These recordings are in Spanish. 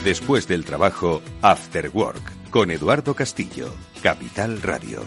Después del trabajo, After Work, con Eduardo Castillo, Capital Radio.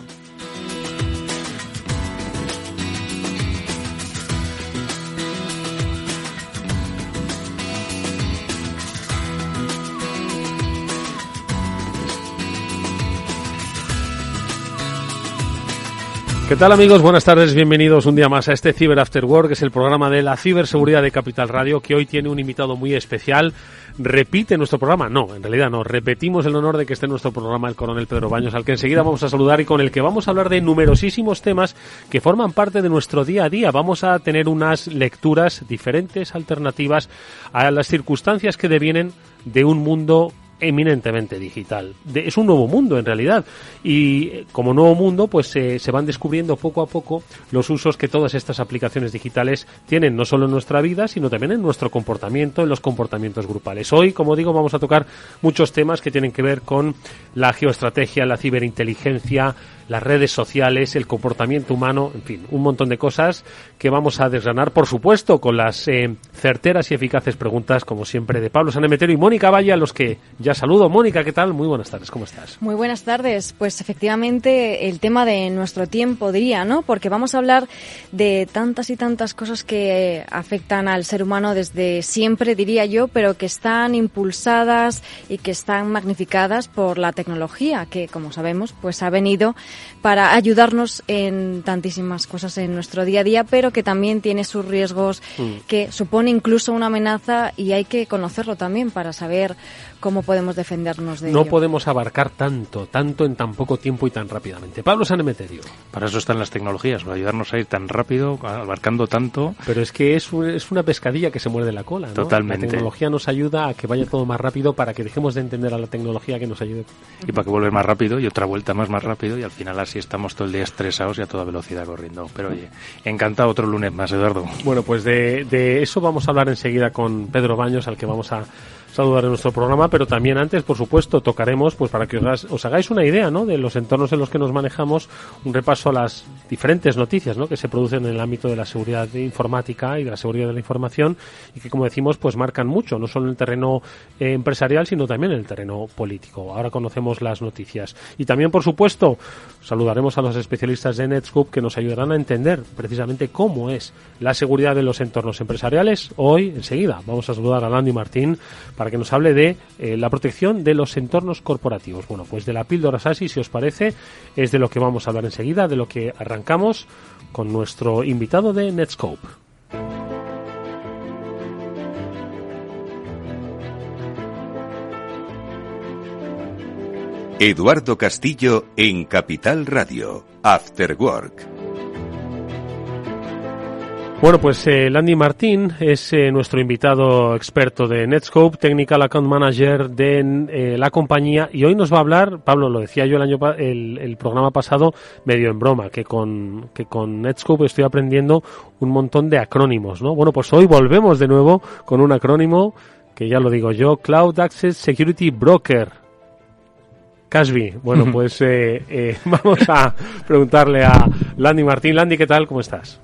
¿Qué tal, amigos? Buenas tardes, bienvenidos un día más a este Cyber After Work, que es el programa de la ciberseguridad de Capital Radio, que hoy tiene un invitado muy especial. ¿Repite nuestro programa? No, en realidad no. Repetimos el honor de que esté en nuestro programa el coronel Pedro Baños, al que enseguida vamos a saludar y con el que vamos a hablar de numerosísimos temas que forman parte de nuestro día a día. Vamos a tener unas lecturas diferentes, alternativas a las circunstancias que devienen de un mundo eminentemente digital. Es un nuevo mundo en realidad, y como nuevo mundo pues se van descubriendo poco a poco los usos que todas estas aplicaciones digitales tienen, no solo en nuestra vida sino también en nuestro comportamiento, en los comportamientos grupales. Hoy, como digo, vamos a tocar muchos temas que tienen que ver con la geoestrategia, la ciberinteligencia, las redes sociales, el comportamiento humano, en fin, un montón de cosas que vamos a desgranar, por supuesto, con las certeras y eficaces preguntas, como siempre, de Pablo Sanemeterio y Mónica Valle, a los que ya saludo. Mónica, ¿qué tal? Muy buenas tardes, ¿cómo estás? Muy buenas tardes. Pues efectivamente el tema de nuestro tiempo, diría, ¿no? Porque vamos a hablar de tantas y tantas cosas que afectan al ser humano desde siempre, diría yo, pero que están impulsadas y que están magnificadas por la tecnología, que, como sabemos, pues ha venido para ayudarnos en tantísimas cosas en nuestro día a día, pero que también tiene sus riesgos, que supone incluso una amenaza, y hay que conocerlo también para saber cómo podemos defendernos de ello. No podemos abarcar tanto en tan poco tiempo y tan rápidamente. Pablo Sanemeterio. Para eso están las tecnologías, para ayudarnos a ir tan rápido, abarcando tanto. Pero es que es una pescadilla que se muerde la cola, ¿no? Totalmente. La tecnología nos ayuda a que vaya todo más rápido, para que dejemos de entender a la tecnología que nos ayude. Y para que vuelva más rápido y otra vuelta más rápido, y al final así estamos todo el día estresados y a toda velocidad corriendo. Pero oye, encantado otro lunes más, Eduardo. Bueno, pues de eso vamos a hablar enseguida con Pedro Baños, al que vamos a saludar en nuestro programa, pero también antes, por supuesto, tocaremos, pues para que os hagáis una idea, ¿no?, de los entornos en los que nos manejamos, un repaso a las diferentes noticias, ¿no?, que se producen en el ámbito de la seguridad informática y de la seguridad de la información, y que, como decimos, pues marcan mucho, no solo en el terreno empresarial, sino también en el terreno político. Ahora conocemos las noticias. Y también, por supuesto, saludaremos a los especialistas de Netscope, que nos ayudarán a entender precisamente cómo es la seguridad de los entornos empresariales. Hoy, enseguida, vamos a saludar a Landy Martín para que nos hable de la protección de los entornos corporativos. Bueno, pues de la píldora SASI, si os parece, es de lo que vamos a hablar enseguida, de lo que arrancamos con nuestro invitado de Netscope. Eduardo Castillo en Capital Radio, After Work. Bueno, pues Landy Martín es nuestro invitado experto de Netscope, Technical Account Manager de la compañía, y hoy nos va a hablar, Pablo, lo decía yo el programa pasado, medio en broma, que con Netscope estoy aprendiendo un montón de acrónimos, ¿no? Bueno, pues hoy volvemos de nuevo con un acrónimo que ya lo digo yo, Cloud Access Security Broker. CASB. Bueno, pues vamos a preguntarle a Landy Martín. Landy, ¿qué tal? ¿Cómo estás?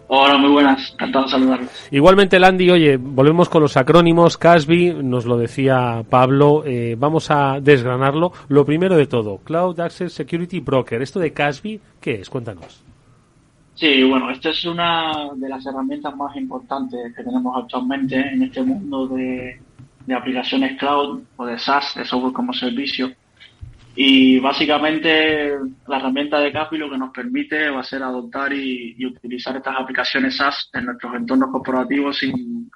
Hola, muy buenas, encantado de saludarlos. Igualmente, Landy, oye, volvemos con los acrónimos. CASB, nos lo decía Pablo, vamos a desgranarlo. Lo primero de todo, Cloud Access Security Broker. ¿Esto de CASB qué es? Cuéntanos. Sí, bueno, esta es una de las herramientas más importantes que tenemos actualmente en este mundo de aplicaciones cloud o de SaaS, de software como servicio. Y básicamente la herramienta de CASB lo que nos permite va a ser adoptar y utilizar estas aplicaciones SaaS en nuestros entornos corporativos sin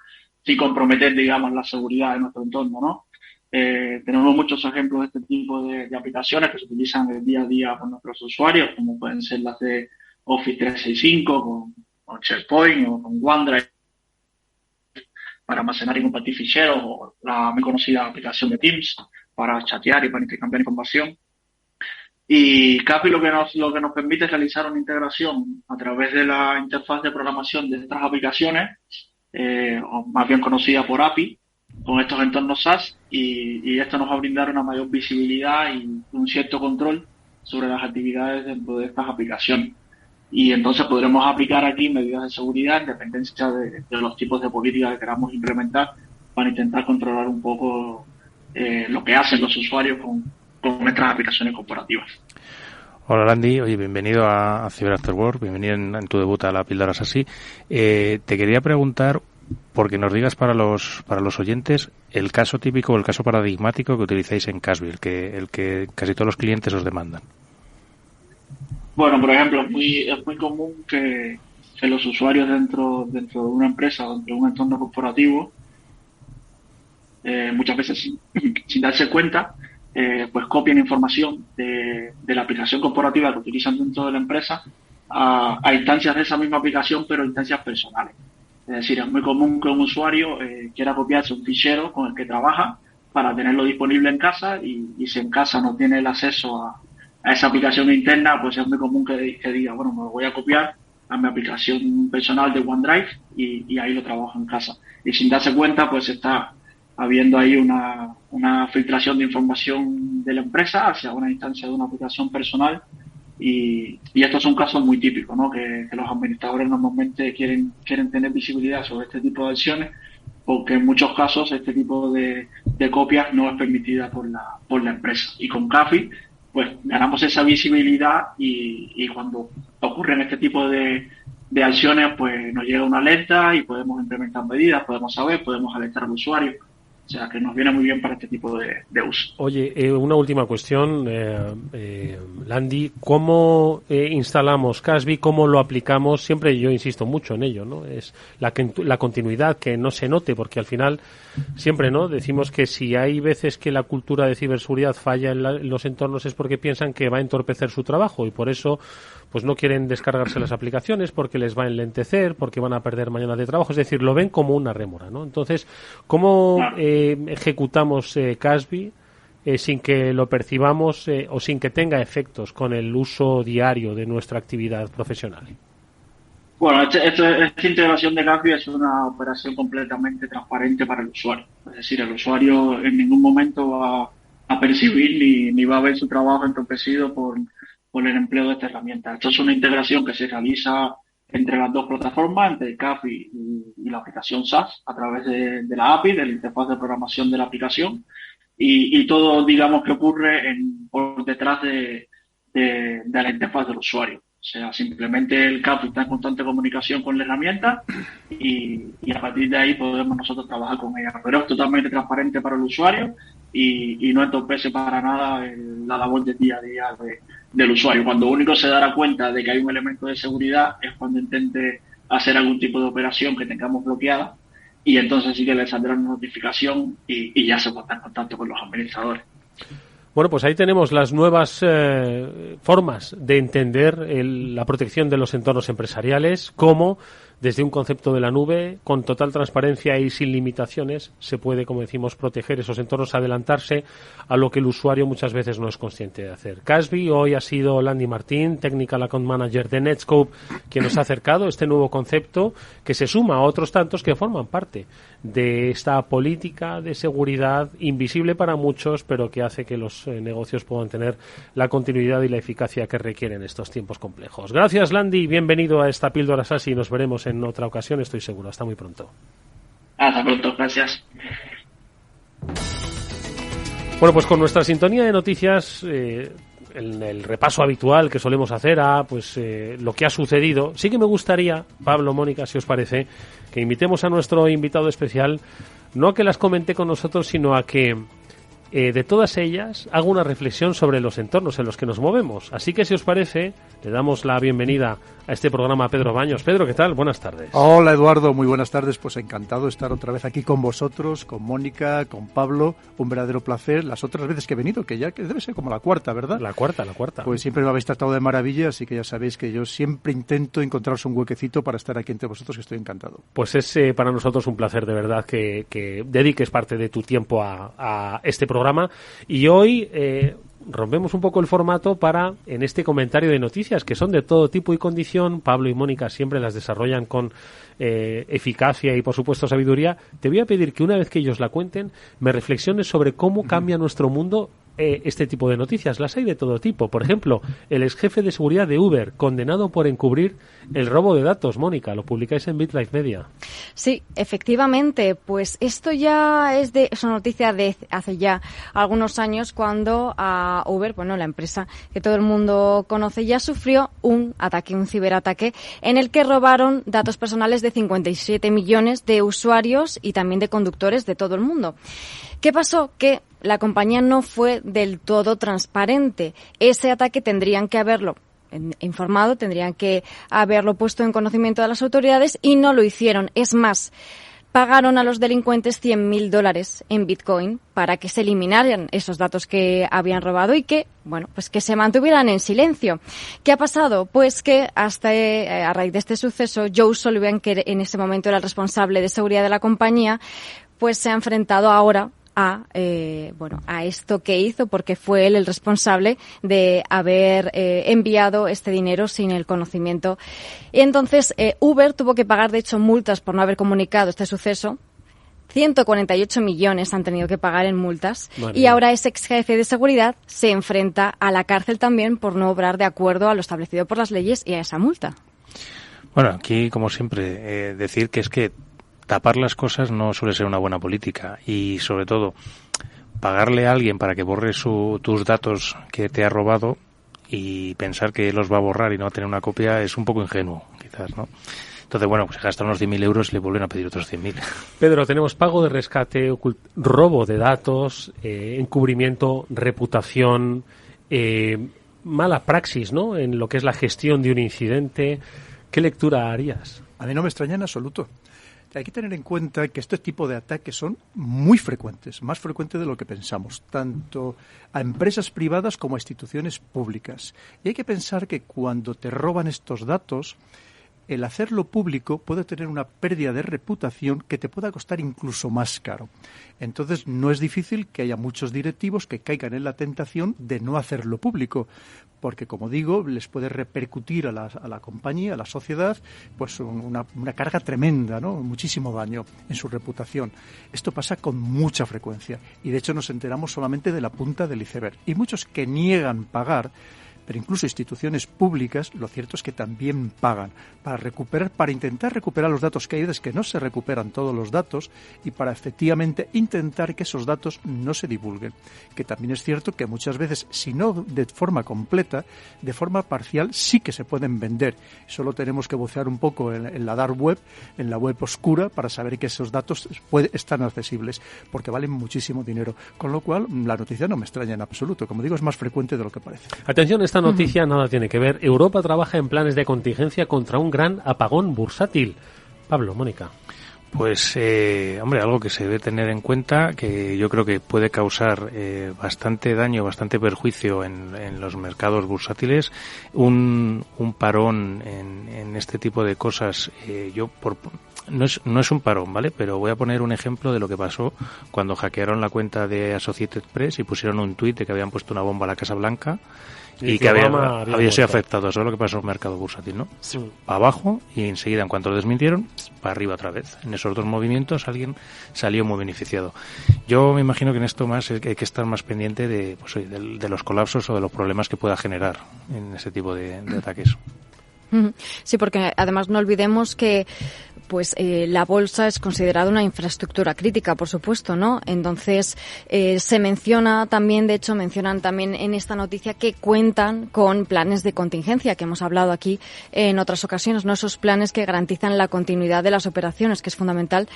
comprometer, digamos, la seguridad de nuestro entorno, ¿no? Tenemos muchos ejemplos de este tipo de aplicaciones que se utilizan el día a día por nuestros usuarios, como pueden ser las de Office 365 con SharePoint o con OneDrive para almacenar y compartir ficheros, o la muy conocida aplicación de Teams para chatear y para intercambiar información. Y CASB lo que nos permite es realizar una integración a través de la interfaz de programación de estas aplicaciones, o más bien conocida por API, con estos entornos SaaS, y esto nos va a brindar una mayor visibilidad y un cierto control sobre las actividades dentro de estas aplicaciones. Y entonces podremos aplicar aquí medidas de seguridad en dependencia de los tipos de políticas que queramos implementar para intentar controlar un poco lo que hacen los usuarios con nuestras aplicaciones corporativas. Hola Landy, oye, bienvenido a Cyber After Work, bienvenido en tu debut a la píldora SASI. Te quería preguntar, porque nos digas para los oyentes, el caso típico o el caso paradigmático que utilizáis en Kasbi, el que casi todos los clientes os demandan. Bueno, por ejemplo, es muy común que los usuarios dentro de una empresa, dentro de un entorno corporativo, muchas veces sin darse cuenta, pues copian información de la aplicación corporativa que utilizan dentro de la empresa a instancias de esa misma aplicación, pero instancias personales. Es decir, es muy común que un usuario quiera copiarse un fichero con el que trabaja para tenerlo disponible en casa y si en casa no tiene el acceso a esa aplicación interna, pues es muy común que diga, bueno, me lo voy a copiar a mi aplicación personal de OneDrive y ahí lo trabajo en casa. Y sin darse cuenta, pues está habiendo ahí una filtración de información de la empresa hacia una instancia de una aplicación personal y estos son casos muy típicos, ¿no? Que los administradores normalmente quieren tener visibilidad sobre este tipo de acciones porque en muchos casos este tipo de copias no es permitida por la empresa. Y con Kasbi pues ganamos esa visibilidad y cuando ocurren este tipo de acciones pues nos llega una alerta y podemos implementar medidas, podemos alertar al usuario. O sea, que nos viene muy bien para este tipo de uso. Oye, una última cuestión, Landy. ¿Cómo instalamos Kasbi? ¿Cómo lo aplicamos? Siempre yo insisto mucho en ello, ¿no? Es la continuidad, que no se note, porque al final siempre, ¿no? Decimos que si hay veces que la cultura de ciberseguridad falla en los entornos es porque piensan que va a entorpecer su trabajo y por eso pues no quieren descargarse las aplicaciones porque les va a enlentecer, porque van a perder mañana de trabajo, es decir, lo ven como una rémora, ¿no? Entonces, ¿cómo ejecutamos Kasbi sin que lo percibamos o sin que tenga efectos con el uso diario de nuestra actividad profesional? Bueno, esta integración de Kasbi es una operación completamente transparente para el usuario. Es decir, el usuario en ningún momento va a percibir ni va a ver su trabajo entorpecido por el empleo de esta herramienta. Esto es una integración que se realiza entre las dos plataformas, entre Kasbi y la aplicación SaaS, a través de la API, de la interfaz de programación de la aplicación, y todo, digamos, que ocurre por detrás de la interfaz del usuario. O sea, simplemente el Kasbi está en constante comunicación con la herramienta y a partir de ahí podemos nosotros trabajar con ella. Pero es totalmente transparente para el usuario y no entorpece para nada la labor del día a día del usuario. Cuando único se dará cuenta de que hay un elemento de seguridad es cuando intente hacer algún tipo de operación que tengamos bloqueada y entonces sí que le saldrá una notificación y ya se pondrá en contacto con los administradores. Bueno, pues ahí tenemos las nuevas formas de entender la protección de los entornos empresariales, cómo desde un concepto de la nube, con total transparencia y sin limitaciones, se puede, como decimos, proteger esos entornos, adelantarse a lo que el usuario muchas veces no es consciente de hacer. Kasbi, hoy ha sido Landy Martín, Technical Account Manager de Netskope, quien nos ha acercado este nuevo concepto que se suma a otros tantos que forman parte de esta política de seguridad invisible para muchos, pero que hace que los negocios puedan tener la continuidad y la eficacia que requieren estos tiempos complejos. Gracias, Landy, bienvenido a esta píldora SASI, nos veremos en otra ocasión, estoy seguro. Hasta muy pronto. Hasta pronto, gracias. Bueno, pues con nuestra sintonía de noticias, en el repaso habitual que solemos hacer a lo que ha sucedido, sí que me gustaría, Pablo, Mónica, si os parece, que invitemos a nuestro invitado especial, no a que las comente con nosotros, sino a que de todas ellas hago una reflexión sobre los entornos en los que nos movemos. Así que si os parece, le damos la bienvenida a este programa a Pedro Baños. Pedro, ¿qué tal? Buenas tardes. Hola, Eduardo, muy buenas tardes. Pues encantado de estar otra vez aquí con vosotros, con Mónica, con Pablo. Un verdadero placer. Las otras veces que he venido, que debe ser como la cuarta, ¿verdad? La cuarta. Pues siempre me habéis tratado de maravilla, así que ya sabéis que yo siempre intento encontraros un huequecito para estar aquí entre vosotros, que estoy encantado. Pues es para nosotros un placer, de verdad, que dediques parte de tu tiempo a este programa. Y hoy rompemos un poco el formato para, en este comentario de noticias, que son de todo tipo y condición, Pablo y Mónica siempre las desarrollan con eficacia y, por supuesto, sabiduría. Te voy a pedir que una vez que ellos la cuenten, me reflexiones sobre cómo cambia nuestro mundo este tipo de noticias, las hay de todo tipo. Por ejemplo, el ex jefe de seguridad de Uber, condenado por encubrir el robo de datos. Mónica, lo publicáis en BitLife Media. Sí, efectivamente, pues esto ya es una noticia de hace ya algunos años, cuando a Uber, bueno, la empresa que todo el mundo conoce, ya sufrió un ciberataque, en el que robaron datos personales de 57 millones de usuarios y también de conductores de todo el mundo. ¿Qué pasó? Que la compañía no fue del todo transparente. Ese ataque tendrían que haberlo informado, tendrían que haberlo puesto en conocimiento de las autoridades y no lo hicieron. Es más, pagaron a los delincuentes $100.000 en Bitcoin para que se eliminaran esos datos que habían robado y que, bueno, pues que se mantuvieran en silencio. ¿Qué ha pasado? Pues que a raíz de este suceso, Joe Sullivan, que en ese momento era el responsable de seguridad de la compañía, pues se ha enfrentado ahora a esto que hizo, porque fue él el responsable de haber enviado este dinero sin el conocimiento. Y entonces Uber tuvo que pagar, de hecho, multas por no haber comunicado este suceso. 148 millones han tenido que pagar en multas. Y ahora ese ex jefe de seguridad se enfrenta a la cárcel también por no obrar de acuerdo a lo establecido por las leyes y a esa multa. Bueno, aquí, como siempre, decir que es que tapar las cosas no suele ser una buena política, y sobre todo pagarle a alguien para que borre tus datos que te ha robado y pensar que los va a borrar y no va a tener una copia es un poco ingenuo, quizás, ¿no? Entonces, bueno, pues se gastan unos 10.000 euros y le vuelven a pedir otros 100.000. Pedro, tenemos pago de rescate, robo de datos, encubrimiento, reputación, mala praxis, ¿no?, en lo que es la gestión de un incidente. ¿Qué lectura harías? A mí no me extraña en absoluto. Hay que tener en cuenta que este tipo de ataques son muy frecuentes, más frecuentes de lo que pensamos, tanto a empresas privadas como a instituciones públicas. Y hay que pensar que cuando te roban estos datos, el hacerlo público puede tener una pérdida de reputación que te pueda costar incluso más caro. Entonces, no es difícil que haya muchos directivos que caigan en la tentación de no hacerlo público, porque, como digo, les puede repercutir a la compañía, a la sociedad, pues una carga tremenda, ¿no? Muchísimo daño en su reputación. Esto pasa con mucha frecuencia y, de hecho, nos enteramos solamente de la punta del iceberg. Y muchos que niegan pagar, pero incluso instituciones públicas, lo cierto es que también pagan para intentar recuperar los datos, que hay veces que no se recuperan todos los datos, y para efectivamente intentar que esos datos no se divulguen. Que también es cierto que muchas veces, si no de forma completa, de forma parcial sí que se pueden vender. Solo tenemos que bucear un poco en la dark web, en la web oscura, para saber que esos datos están accesibles, porque valen muchísimo dinero. Con lo cual, la noticia no me extraña en absoluto. Como digo, es más frecuente de lo que parece. Atención, esta noticia nada tiene que ver. Europa trabaja en planes de contingencia contra un gran apagón bursátil. Pablo, Mónica. Pues, hombre, algo que se debe tener en cuenta, que yo creo que puede causar bastante daño, bastante perjuicio en los mercados bursátiles, un parón en este tipo de cosas. No es un parón, ¿vale? Pero voy a poner un ejemplo de lo que pasó cuando hackearon la cuenta de Associated Press y pusieron un tuit de que habían puesto una bomba a la Casa Blanca y que había sido afectado. Eso es lo que pasó en el mercado bursátil, ¿no? Para abajo, y enseguida, en cuanto lo desmintieron, para arriba otra vez. En esos dos movimientos alguien salió muy beneficiado. Yo me imagino que en esto más hay que estar más pendiente de los colapsos o de los problemas que pueda generar en ese tipo de ataques. Sí, porque además no olvidemos que la bolsa es considerada una infraestructura crítica, por supuesto, ¿no? Entonces, se menciona también, de hecho, mencionan también en esta noticia que cuentan con planes de contingencia, que hemos hablado aquí en otras ocasiones, ¿no? Esos planes que garantizan la continuidad de las operaciones, que es fundamental.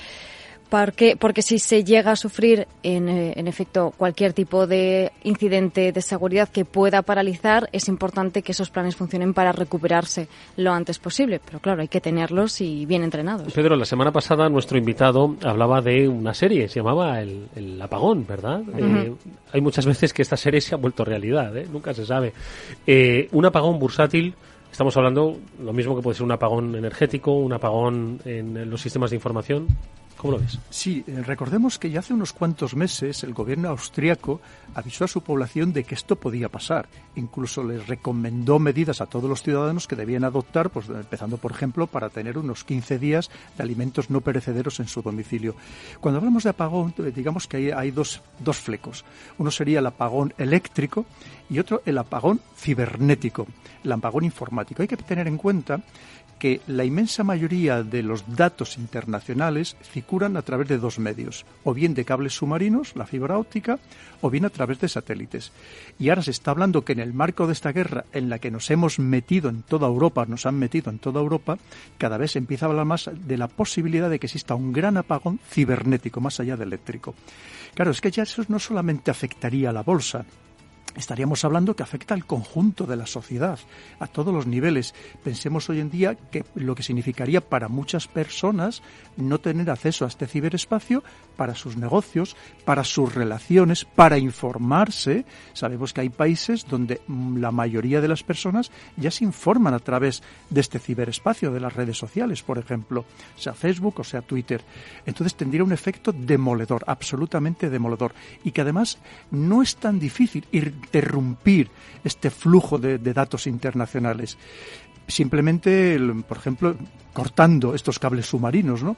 Porque si se llega a sufrir, en efecto, cualquier tipo de incidente de seguridad que pueda paralizar, es importante que esos planes funcionen para recuperarse lo antes posible. Pero claro, hay que tenerlos y bien entrenados. Pedro, la semana pasada nuestro invitado hablaba de una serie, se llamaba El Apagón, ¿verdad? Hay muchas veces que esta serie se ha vuelto realidad, nunca se sabe. Un apagón bursátil. Estamos hablando lo mismo que puede ser un apagón energético, un apagón en los sistemas de información. ¿Cómo lo ves? Sí, recordemos que ya hace unos cuantos meses el gobierno austriaco avisó a su población de que esto podía pasar. Incluso les recomendó medidas a todos los ciudadanos que debían adoptar, pues empezando, por ejemplo, para tener unos 15 días de alimentos no perecederos en su domicilio. Cuando hablamos de apagón, digamos que hay dos flecos. Uno sería el apagón eléctrico y otro el apagón cibernético, el apagón informático. Hay que tener en cuenta que la inmensa mayoría de los datos internacionales circulan a través de dos medios, o bien de cables submarinos, la fibra óptica, o bien a través de satélites. Y ahora se está hablando que en el marco de esta guerra en la que nos han metido en toda Europa, cada vez se empieza a hablar más de la posibilidad de que exista un gran apagón cibernético, más allá del eléctrico. Claro, es que ya eso no solamente afectaría a la bolsa, estaríamos hablando que afecta al conjunto de la sociedad, a todos los niveles. Pensemos hoy en día que lo que significaría para muchas personas no tener acceso a este ciberespacio para sus negocios, para sus relaciones, para informarse. Sabemos que hay países donde la mayoría de las personas ya se informan a través de este ciberespacio, de las redes sociales, por ejemplo, sea Facebook o sea Twitter. Entonces tendría un efecto demoledor, absolutamente demoledor, y que además no es tan difícil interrumpir este flujo de datos internacionales. Simplemente, por ejemplo, cortando estos cables submarinos, ¿no?,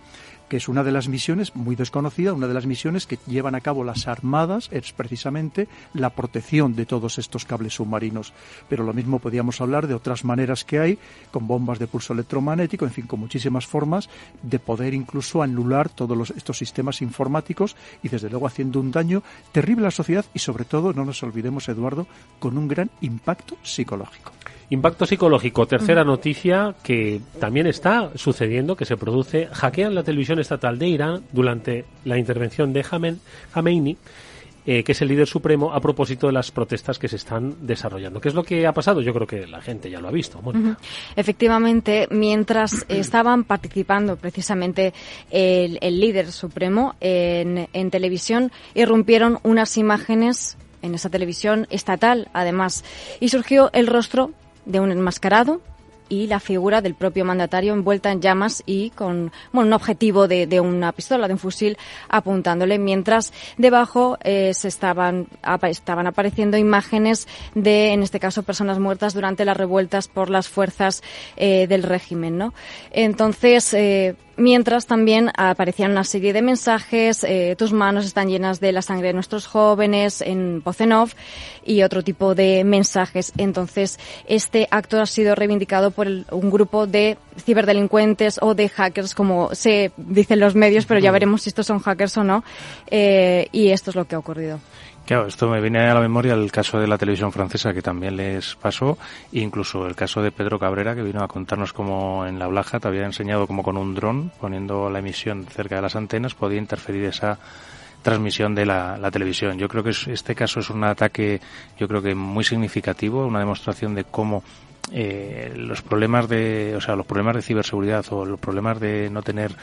que es una de las misiones muy desconocida, una de las misiones que llevan a cabo las armadas, es precisamente la protección de todos estos cables submarinos. Pero lo mismo podríamos hablar de otras maneras que hay, con bombas de pulso electromagnético, en fin, con muchísimas formas de poder incluso anular todos estos sistemas informáticos y, desde luego, haciendo un daño terrible a la sociedad y, sobre todo, no nos olvidemos, Eduardo, con un gran impacto psicológico. Impacto psicológico. Tercera noticia que también está sucediendo, que se produce. Hackean la televisión estatal de Irán durante la intervención de Khamenei, que es el líder supremo, a propósito de las protestas que se están desarrollando. ¿Qué es lo que ha pasado? Yo creo que la gente ya lo ha visto. Mónica. Efectivamente, mientras estaban participando precisamente el líder supremo en televisión, irrumpieron unas imágenes en esa televisión estatal, además, y surgió el rostro de un enmascarado y la figura del propio mandatario envuelta en llamas y con un objetivo de una pistola, de un fusil, apuntándole, mientras debajo estaban apareciendo imágenes de, en este caso, personas muertas durante las revueltas por las fuerzas del régimen, ¿no? Entonces, mientras también aparecían una serie de mensajes, tus manos están llenas de la sangre de nuestros jóvenes, en voz en off, y otro tipo de mensajes. Entonces, este acto ha sido reivindicado por un grupo de ciberdelincuentes o de hackers, como se dice en los medios, pero ya veremos si estos son hackers o no, y esto es lo que ha ocurrido. Claro, esto me viene a la memoria el caso de la televisión francesa, que también les pasó, e incluso el caso de Pedro Cabrera, que vino a contarnos cómo en La Blaja te había enseñado cómo con un dron, poniendo la emisión cerca de las antenas, podía interferir esa transmisión de la televisión. Yo creo que este caso es un ataque, yo creo que muy significativo, una demostración de cómo los problemas de ciberseguridad o los problemas de no tener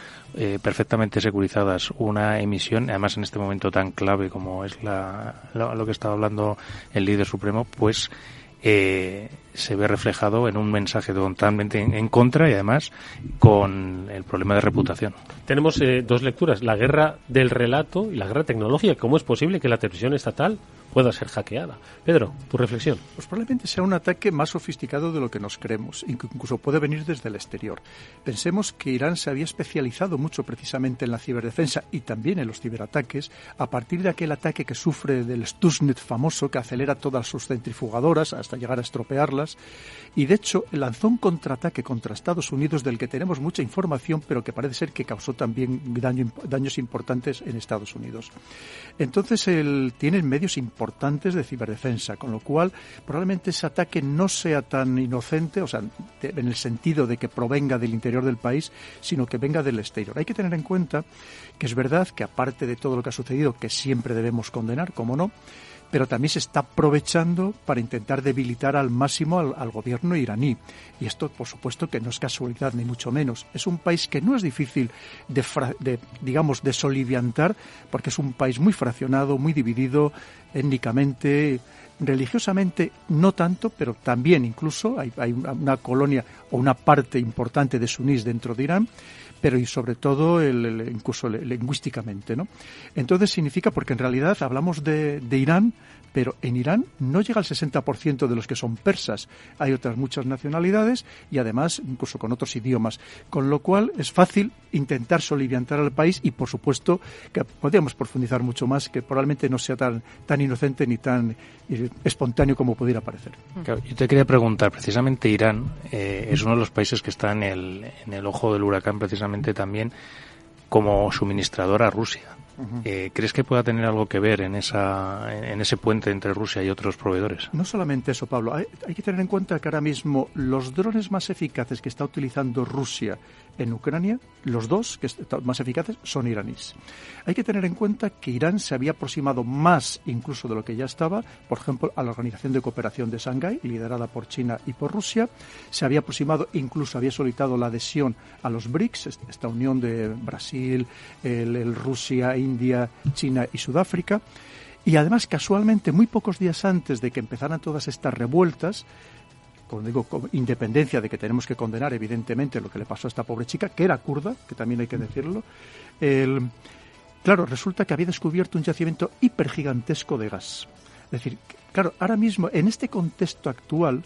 perfectamente securizadas una emisión, además en este momento tan clave como es lo que estaba hablando el líder supremo, pues se ve reflejado en un mensaje totalmente en contra y además con el problema de reputación. Tenemos dos lecturas, la guerra del relato y la guerra tecnológica. ¿Cómo es posible que la televisión estatal pueda ser hackeada? Pedro, tu reflexión. Pues probablemente sea un ataque más sofisticado de lo que nos creemos, incluso puede venir desde el exterior. Pensemos que Irán se había especializado mucho precisamente en la ciberdefensa y también en los ciberataques, a partir de aquel ataque que sufre del Stuxnet famoso, que acelera todas sus centrifugadoras hasta llegar a estropearlas, y de hecho lanzó un contraataque contra Estados Unidos del que tenemos mucha información, pero que parece ser que causó también daños importantes en Estados Unidos. Entonces tienen medios importantes de ciberdefensa, con lo cual probablemente ese ataque no sea tan inocente, o sea, en el sentido de que provenga del interior del país, sino que venga del exterior. Hay que tener en cuenta que es verdad que, aparte de todo lo que ha sucedido, que siempre debemos condenar, cómo no, pero también se está aprovechando para intentar debilitar al máximo al gobierno iraní. Y esto, por supuesto, que no es casualidad, ni mucho menos. Es un país que no es difícil de soliviantar, porque es un país muy fraccionado, muy dividido étnicamente, religiosamente no tanto, pero también incluso hay una colonia o una parte importante de sunís dentro de Irán, pero y sobre todo incluso lingüísticamente, ¿no? Entonces significa, porque en realidad hablamos de Irán, pero en Irán no llega al 60% de los que son persas. Hay otras muchas nacionalidades y además incluso con otros idiomas. Con lo cual es fácil intentar soliviantar al país y, por supuesto, que podríamos profundizar mucho más, que probablemente no sea tan inocente ni tan espontáneo como pudiera parecer. Claro, yo te quería preguntar, precisamente Irán es uno de los países que está en el ojo del huracán precisamente también como suministrador a Rusia. ¿Crees que pueda tener algo que ver en ese puente entre Rusia y otros proveedores? No solamente eso, Pablo. Hay que tener en cuenta que ahora mismo los drones más eficaces que está utilizando Rusia en Ucrania, los dos que están más eficaces son iraníes. Hay que tener en cuenta que Irán se había aproximado más incluso de lo que ya estaba, por ejemplo, a la Organización de Cooperación de Shanghái, liderada por China y por Rusia. Se había aproximado, incluso había solicitado la adhesión a los BRICS, esta unión de Brasil, Rusia, India, China y Sudáfrica. Y además, casualmente, muy pocos días antes de que empezaran todas estas revueltas, como digo, con independencia de que tenemos que condenar evidentemente lo que le pasó a esta pobre chica, que era kurda, que también hay que decirlo, claro, resulta que había descubierto un yacimiento hipergigantesco de gas. Es decir, claro, ahora mismo, en este contexto actual,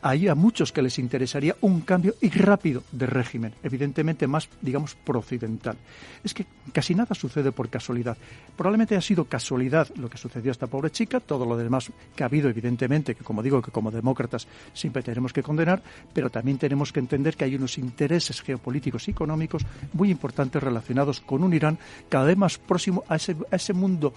hay a muchos que les interesaría un cambio y rápido de régimen, evidentemente más, digamos, pro-occidental. Es que casi nada sucede por casualidad. Probablemente ha sido casualidad lo que sucedió a esta pobre chica, todo lo demás que ha habido, evidentemente, que como digo, que como demócratas siempre tenemos que condenar, pero también tenemos que entender que hay unos intereses geopolíticos y económicos muy importantes relacionados con un Irán cada vez más próximo a ese mundo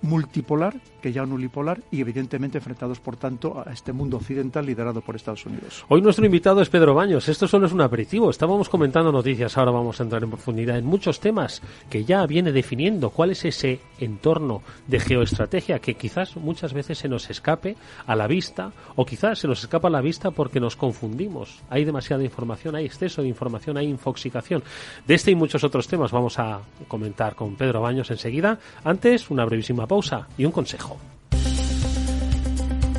multipolar, que ya no unipolar, y evidentemente enfrentados, por tanto, a este mundo occidental liderado por Estados Unidos. Hoy nuestro invitado es Pedro Baños. Esto solo es un aperitivo. Estábamos comentando noticias, ahora vamos a entrar en profundidad en muchos temas que ya viene definiendo cuál es ese entorno de geoestrategia que quizás muchas veces se nos escape a la vista, o quizás se nos escapa a la vista porque nos confundimos. Hay demasiada información, hay exceso de información, hay infoxicación. De este y muchos otros temas vamos a comentar con Pedro Baños enseguida. Antes, una brevísima pausa y un consejo.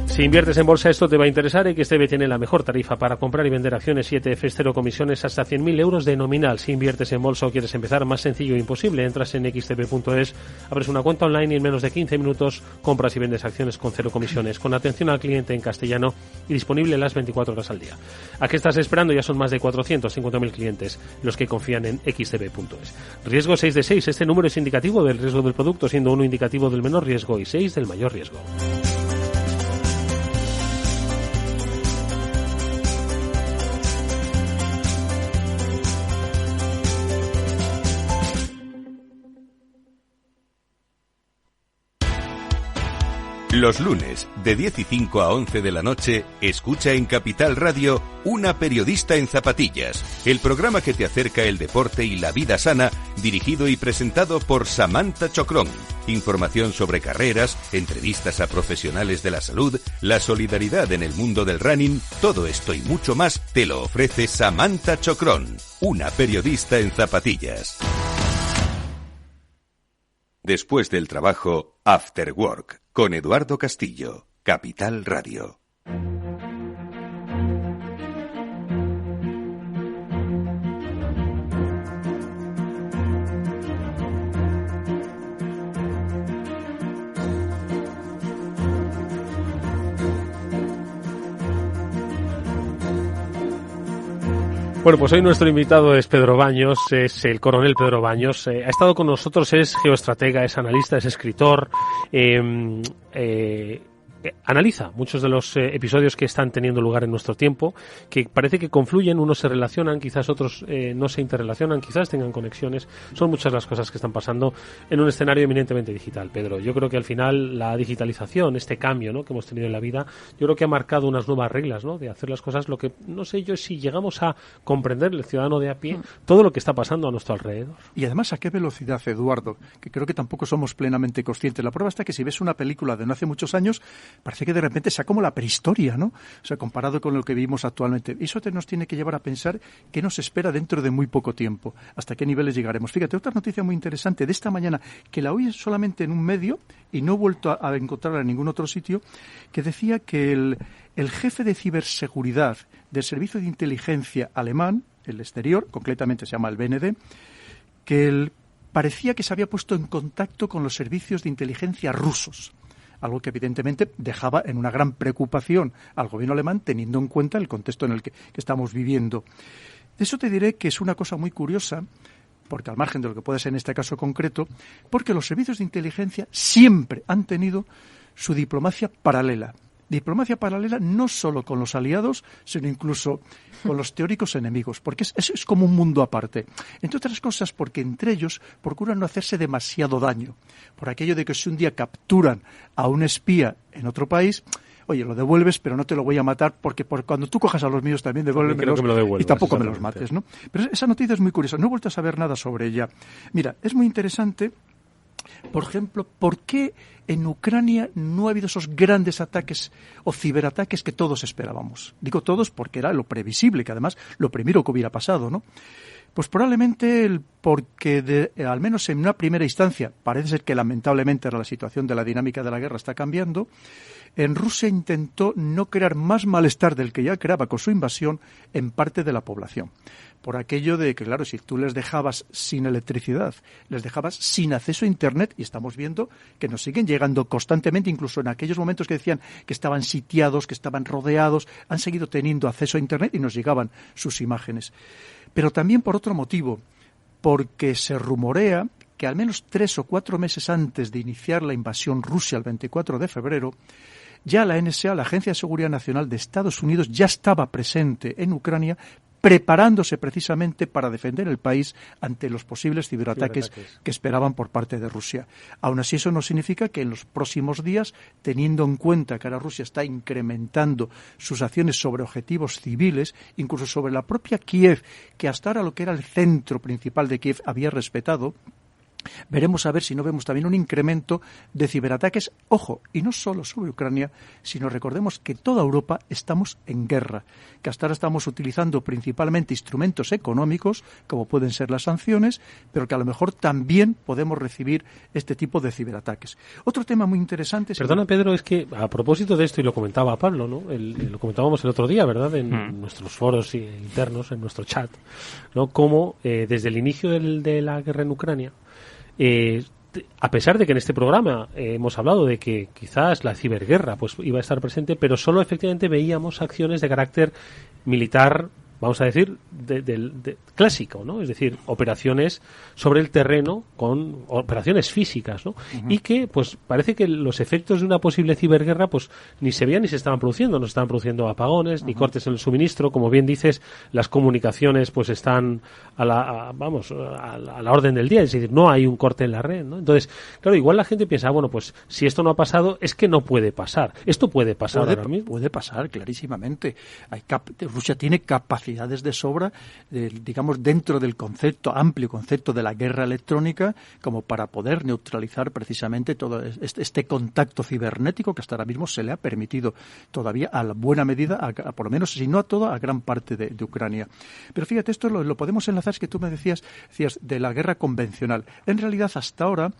Si inviertes en bolsa, esto te va a interesar. XTB tiene la mejor tarifa para comprar y vender acciones 7F, 0 comisiones hasta 100.000 euros de nominal. Si inviertes en bolsa o quieres empezar, más sencillo e imposible. Entras en xtb.es, abres una cuenta online y en menos de 15 minutos compras y vendes acciones con 0 comisiones, con atención al cliente en castellano y disponible las 24 horas al día. ¿A qué estás esperando? Ya son más de 450.000 clientes los que confían en xtb.es. Riesgo 6 de 6. Este número es indicativo del riesgo del producto, siendo 1 indicativo del menor riesgo y 6 del mayor riesgo. Los lunes, de 10 y 5 a 11 de la noche, escucha en Capital Radio Una periodista en zapatillas, el programa que te acerca el deporte y la vida sana, dirigido y presentado por Samantha Chocrón. Información sobre carreras, entrevistas a profesionales de la salud, la solidaridad en el mundo del running, todo esto y mucho más te lo ofrece Samantha Chocrón, una periodista en zapatillas. Después del trabajo, After Work, con Eduardo Castillo, Capital Radio. Bueno, pues hoy nuestro invitado es Pedro Baños, es el coronel Pedro Baños. Ha estado con nosotros, es geoestratega, es analista, es escritor. Analiza muchos de los episodios que están teniendo lugar en nuestro tiempo, que parece que confluyen, unos se relacionan, quizás otros no se interrelacionan, quizás tengan conexiones. Son muchas las cosas que están pasando en un escenario eminentemente digital, Pedro. Yo creo que al final la digitalización, este cambio, ¿no?, que hemos tenido en la vida, yo creo que ha marcado unas nuevas reglas, ¿no?, de hacer las cosas, lo que no sé yo si llegamos a comprender, el ciudadano de a pie, todo lo que está pasando a nuestro alrededor. Y además, ¿a qué velocidad, Eduardo? Que creo que tampoco somos plenamente conscientes. La prueba está que si ves una película de no hace muchos años, parece que de repente sea como la prehistoria, ¿no? O sea, comparado con lo que vivimos actualmente. Eso nos tiene que llevar a pensar qué nos espera dentro de muy poco tiempo, hasta qué niveles llegaremos. Fíjate, otra noticia muy interesante de esta mañana, que la oí solamente en un medio y no he vuelto a encontrarla en ningún otro sitio, que decía que el jefe de ciberseguridad del servicio de inteligencia alemán, el exterior, concretamente se llama el BND, que parecía que se había puesto en contacto con los servicios de inteligencia rusos, algo que evidentemente dejaba en una gran preocupación al gobierno alemán, teniendo en cuenta el contexto en el que estamos viviendo. De eso te diré que es una cosa muy curiosa, porque al margen de lo que puede ser en este caso concreto, porque los servicios de inteligencia siempre han tenido su diplomacia paralela. Diplomacia paralela no solo con los aliados, sino incluso con los teóricos enemigos, porque es como un mundo aparte. Entre otras cosas, porque entre ellos procuran no hacerse demasiado daño. Por aquello de que si un día capturan a un espía en otro país, oye, lo devuelves, pero no te lo voy a matar, porque cuando tú cojas a los míos también devuélvemelos y tampoco me los mates, ¿no? Pero esa noticia es muy curiosa, no he vuelto a saber nada sobre ella. Mira, es muy interesante. Por ejemplo, ¿por qué en Ucrania no ha habido esos grandes ataques o ciberataques que todos esperábamos? Digo todos porque era lo previsible, que además lo primero que hubiera pasado, ¿no? Pues probablemente porque al menos en una primera instancia, parece ser que lamentablemente la situación de la dinámica de la guerra está cambiando, en Rusia intentó no crear más malestar del que ya creaba con su invasión en parte de la población. Por aquello de que, claro, si tú les dejabas sin electricidad, les dejabas sin acceso a Internet, y estamos viendo que nos siguen llegando constantemente, incluso en aquellos momentos que decían que estaban sitiados, que estaban rodeados, han seguido teniendo acceso a Internet y nos llegaban sus imágenes. Pero también por otro motivo, porque se rumorea que al menos 3 o 4 meses antes de iniciar la invasión Rusia el 24 de febrero, ya la NSA, la Agencia de Seguridad Nacional de Estados Unidos, ya estaba presente en Ucrania, preparándose precisamente para defender el país ante los posibles ciberataques que esperaban por parte de Rusia. Aún así, eso no significa que en los próximos días, teniendo en cuenta que ahora Rusia está incrementando sus acciones sobre objetivos civiles, incluso sobre la propia Kiev, que hasta ahora lo que era el centro principal de Kiev había respetado, veremos a ver si no vemos también un incremento de ciberataques, ojo, y no solo sobre Ucrania, sino recordemos que toda Europa estamos en guerra, que hasta ahora estamos utilizando principalmente instrumentos económicos, como pueden ser las sanciones, pero que a lo mejor también podemos recibir este tipo de ciberataques. Otro tema muy interesante... Perdona, Pedro, es que a propósito de esto, y lo comentaba Pablo, ¿no? Lo comentábamos el otro día, ¿verdad?, en nuestros foros internos, en nuestro chat, ¿no? Cómo desde el inicio de la guerra en Ucrania, a pesar de que en este programa hemos hablado de que quizás la ciberguerra pues iba a estar presente, pero solo efectivamente veíamos acciones de carácter militar, vamos a decir, de clásico, ¿no? Es decir, operaciones sobre el terreno con operaciones físicas, ¿no? Uh-huh. Y que, pues, parece que los efectos de una posible ciberguerra, pues, ni se veían ni se estaban produciendo. No se estaban produciendo apagones, uh-huh, ni cortes en el suministro. Como bien dices, las comunicaciones, pues, están a la orden del día. Es decir, no hay un corte en la red, ¿no? Entonces, claro, igual la gente piensa, bueno, pues, si esto no ha pasado, es que no puede pasar. Esto puede pasar ahora mismo. Puede pasar, clarísimamente. Rusia tiene capacidades de sobra, digamos, dentro del amplio concepto de la guerra electrónica, como para poder neutralizar precisamente todo este contacto cibernético que hasta ahora mismo se le ha permitido todavía a la buena medida, por lo menos, si no a toda, a gran parte de Ucrania. Pero fíjate, esto lo podemos enlazar, es que tú me decías de la guerra convencional. En realidad, hasta ahora,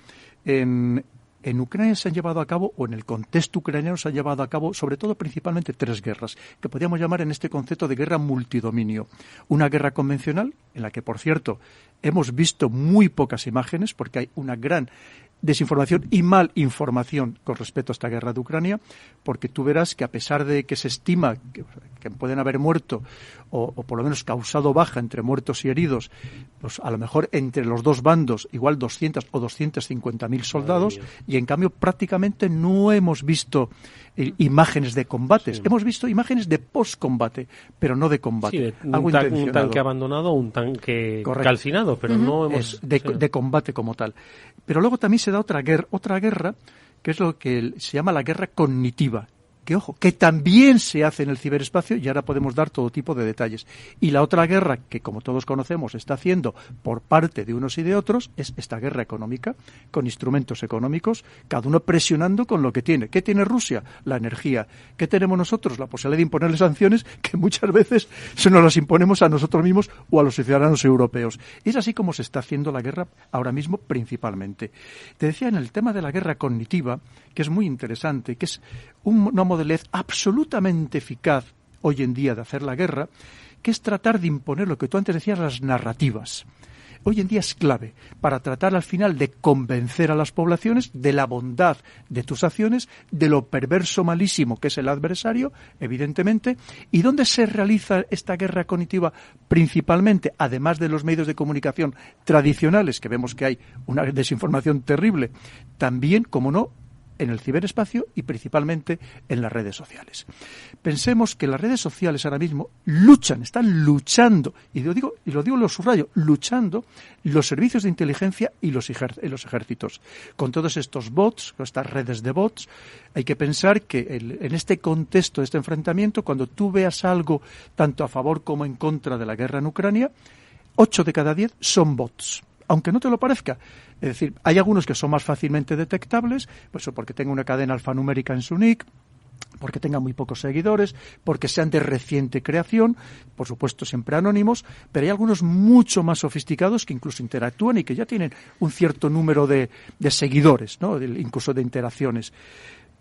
en Ucrania se han llevado a cabo, o en el contexto ucraniano se han llevado a cabo, sobre todo principalmente 3 guerras, que podríamos llamar en este concepto de guerra multidominio. Una guerra convencional, en la que, por cierto, hemos visto muy pocas imágenes, porque hay una gran desinformación y mal información con respecto a esta guerra de Ucrania, porque tú verás que a pesar de que se estima que pueden haber muerto o por lo menos causado baja entre muertos y heridos, pues a lo mejor entre los dos bandos igual 200 o 250.000 soldados, y en cambio prácticamente no hemos visto imágenes de combates. Sí. Hemos visto imágenes de post-combate, pero no de combate. Sí, un tanque abandonado, un tanque calcinado, pero no hemos... de combate como tal. Pero luego también se da otra guerra, que es lo que se llama la guerra cognitiva. que, ojo, que también se hace en el ciberespacio, y ahora podemos dar todo tipo de detalles. Y la otra guerra que, como todos conocemos, está haciendo por parte de unos y de otros es esta guerra económica, con instrumentos económicos, cada uno presionando con lo que tiene. ¿Qué tiene Rusia? La energía. ¿Qué tenemos nosotros? La posibilidad de imponerle sanciones que muchas veces se nos las imponemos a nosotros mismos o a los ciudadanos europeos. Y es así como se está haciendo la guerra ahora mismo principalmente. Te decía en el tema de la guerra cognitiva, que es muy interesante, que es una modelez absolutamente eficaz hoy en día de hacer la guerra, que es tratar de imponer lo que tú antes decías, las narrativas. Hoy en día es clave para tratar al final de convencer a las poblaciones de la bondad de tus acciones, de lo perverso malísimo que es el adversario, evidentemente. ¿Y dónde se realiza esta guerra cognitiva principalmente? Además de los medios de comunicación tradicionales, que vemos que hay una desinformación terrible, también, como no, en el ciberespacio y principalmente en las redes sociales. Pensemos que las redes sociales ahora mismo están luchando, y lo subrayo, luchando los servicios de inteligencia y los ejércitos. Con todos estos bots, con estas redes de bots, hay que pensar que en este contexto, de este enfrentamiento, cuando tú veas algo tanto a favor como en contra de la guerra en Ucrania, 8 de cada 10 son bots. Aunque no te lo parezca. Es decir, hay algunos que son más fácilmente detectables, pues porque tenga una cadena alfanumérica en su nick, porque tengan muy pocos seguidores, porque sean de reciente creación, por supuesto siempre anónimos, pero hay algunos mucho más sofisticados que incluso interactúan y que ya tienen un cierto número de seguidores, ¿no? Incluso de interacciones.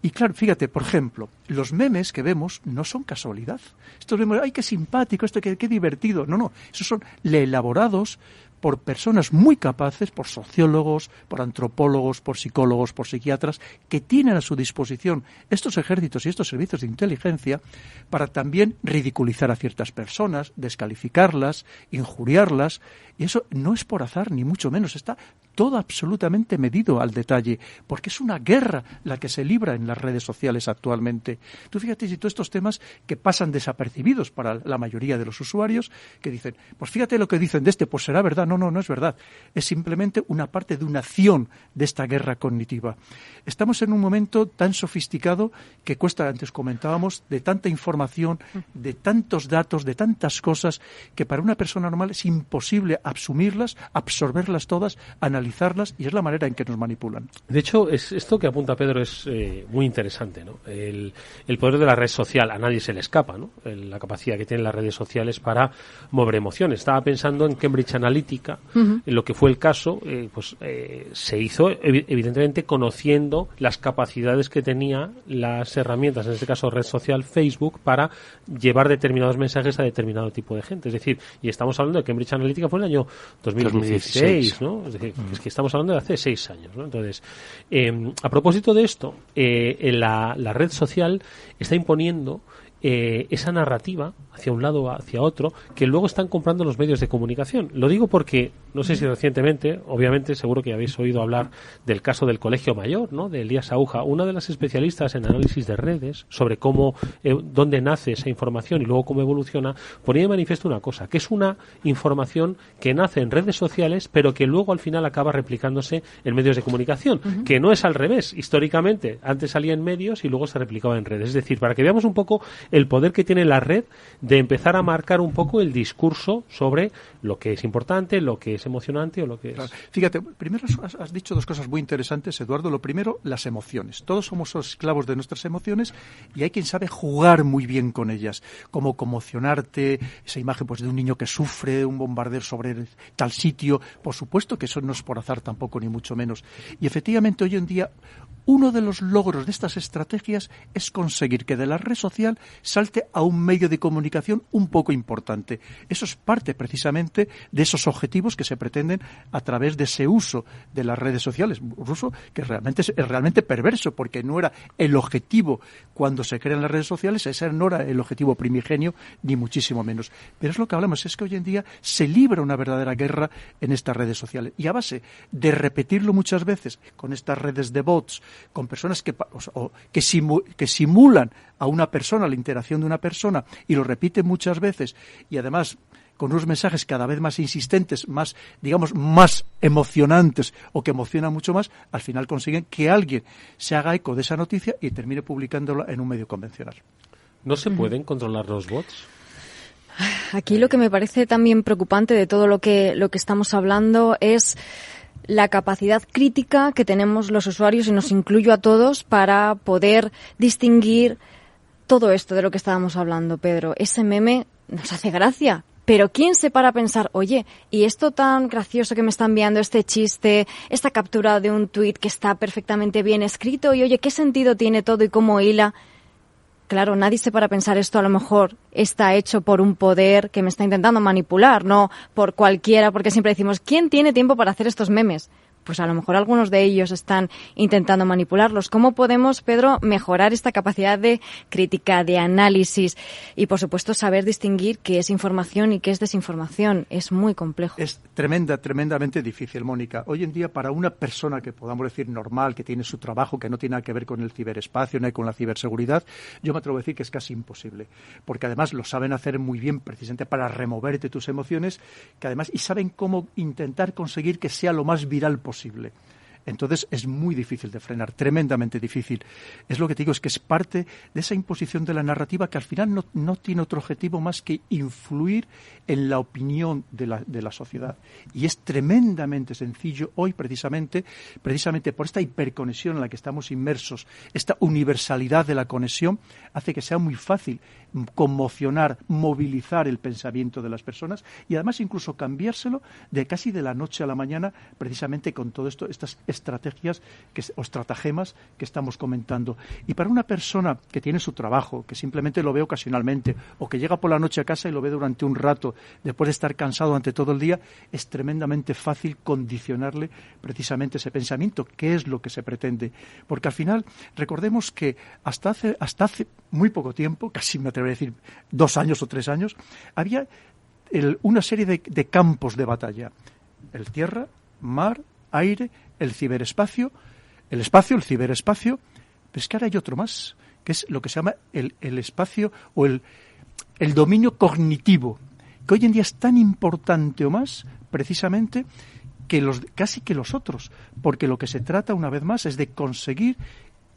Y claro, fíjate, por ejemplo, los memes que vemos no son casualidad. Estos memes, ¡ay, qué simpático, esto qué divertido! No, esos son elaborados por personas muy capaces, por sociólogos, por antropólogos, por psicólogos, por psiquiatras, que tienen a su disposición estos ejércitos y estos servicios de inteligencia para también ridiculizar a ciertas personas, descalificarlas, injuriarlas. Y eso no es por azar, ni mucho menos, está todo absolutamente medido al detalle, porque es una guerra la que se libra en las redes sociales actualmente. Tú fíjate si todos estos temas que pasan desapercibidos para la mayoría de los usuarios, que dicen, pues fíjate lo que dicen de este, pues será verdad. No es verdad. Es simplemente una parte de una acción de esta guerra cognitiva. Estamos en un momento tan sofisticado que cuesta, antes comentábamos, de tanta información, de tantos datos, de tantas cosas, que para una persona normal es imposible asumirlas, absorberlas todas, analizarlas, y es la manera en que nos manipulan. De hecho, esto que apunta Pedro es muy interesante, ¿no? El poder de la red social, a nadie se le escapa, ¿no? La capacidad que tienen las redes sociales para mover emociones. Estaba pensando en Cambridge Analytica, en lo que fue el caso, se hizo evidentemente conociendo las capacidades que tenía las herramientas, en este caso red social Facebook, para llevar determinados mensajes a determinado tipo de gente. Es decir, y estamos hablando de Cambridge Analytica fue en el año 2016, ¿no? Es decir, es que estamos hablando de hace 6 años, ¿no? Entonces, a propósito de esto, la red social está imponiendo esa narrativa hacia un lado o hacia otro, que luego están comprando los medios de comunicación. Lo digo porque, no sé si recientemente, obviamente seguro que habéis oído hablar del caso del Colegio Mayor, ¿no? De Elías Aúja, una de las especialistas en análisis de redes, sobre cómo, dónde nace esa información y luego cómo evoluciona, ponía de manifiesto una cosa, que es una información que nace en redes sociales, pero que luego al final acaba replicándose en medios de comunicación, que no es al revés. Históricamente, antes salía en medios y luego se replicaba en redes. Es decir, para que veamos un poco el poder que tiene la red de empezar a marcar un poco el discurso sobre lo que es importante, lo que es emocionante o lo que es... Claro. Fíjate, primero has dicho dos cosas muy interesantes, Eduardo. Lo primero, las emociones. Todos somos esclavos de nuestras emociones y hay quien sabe jugar muy bien con ellas. Como conmocionarte, esa imagen pues de un niño que sufre un bombardeo sobre tal sitio. Por supuesto que eso no es por azar tampoco, ni mucho menos. Y efectivamente hoy en día uno de los logros de estas estrategias es conseguir que de la red social salte a un medio de comunicación un poco importante. Eso es parte precisamente de esos objetivos que se pretenden a través de ese uso de las redes sociales. Un uso que realmente es realmente perverso, porque no era el objetivo cuando se crean las redes sociales, ese no era el objetivo primigenio, ni muchísimo menos. Pero es lo que hablamos, es que hoy en día se libra una verdadera guerra en estas redes sociales. Y a base de repetirlo muchas veces con estas redes de bots, con personas que simulan a una persona, la interacción de una persona, y lo repiten muchas veces, y además con unos mensajes cada vez más insistentes, más, digamos, más emocionantes o que emocionan mucho más, al final consiguen que alguien se haga eco de esa noticia y termine publicándola en un medio convencional. ¿No se pueden controlar los bots? Aquí lo que me parece también preocupante de todo lo que estamos hablando es la capacidad crítica que tenemos los usuarios, y nos incluyo a todos, para poder distinguir todo esto de lo que estábamos hablando, Pedro. Ese meme nos hace gracia, pero ¿quién se para a pensar, oye, y esto tan gracioso que me está enviando, este chiste, esta captura de un tuit que está perfectamente bien escrito, y oye, ¿qué sentido tiene todo y cómo hila? Claro, nadie se para a pensar, esto a lo mejor está hecho por un poder que me está intentando manipular, no por cualquiera, porque siempre decimos, ¿quién tiene tiempo para hacer estos memes? Pues a lo mejor algunos de ellos están intentando manipularlos. ¿Cómo podemos, Pedro, mejorar esta capacidad de crítica, de análisis y, por supuesto, saber distinguir qué es información y qué es desinformación? Es muy complejo. Es tremendamente difícil, Mónica. Hoy en día, para una persona que podamos decir normal, que tiene su trabajo, que no tiene nada que ver con el ciberespacio, no hay con la ciberseguridad, yo me atrevo a decir que es casi imposible. Porque además lo saben hacer muy bien, precisamente para removerte tus emociones, que además, y saben cómo intentar conseguir que sea lo más viral posible. Entonces es muy difícil de frenar, tremendamente difícil. Es lo que te digo, es que es parte de esa imposición de la narrativa que al final no tiene otro objetivo más que influir en la opinión de la sociedad. Y es tremendamente sencillo hoy precisamente por esta hiperconexión en la que estamos inmersos, esta universalidad de la conexión hace que sea muy fácil conmocionar, movilizar el pensamiento de las personas y además incluso cambiárselo de casi de la noche a la mañana, precisamente con todo esto, estas estrategias o estratagemas que estamos comentando. Y para una persona que tiene su trabajo, que simplemente lo ve ocasionalmente o que llega por la noche a casa y lo ve durante un rato después de estar cansado durante todo el día, es tremendamente fácil condicionarle precisamente ese pensamiento, que es lo que se pretende. Porque al final, recordemos que hasta hace muy poco tiempo, casi me atrevo a decir 2 años o 3 años, había una serie de campos de batalla. El tierra, mar, aire, el ciberespacio, el ciberespacio, pero es que ahora hay otro más, que es lo que se llama el espacio o el dominio cognitivo, que hoy en día es tan importante o más, precisamente, casi que los otros, porque lo que se trata, una vez más, es de conseguir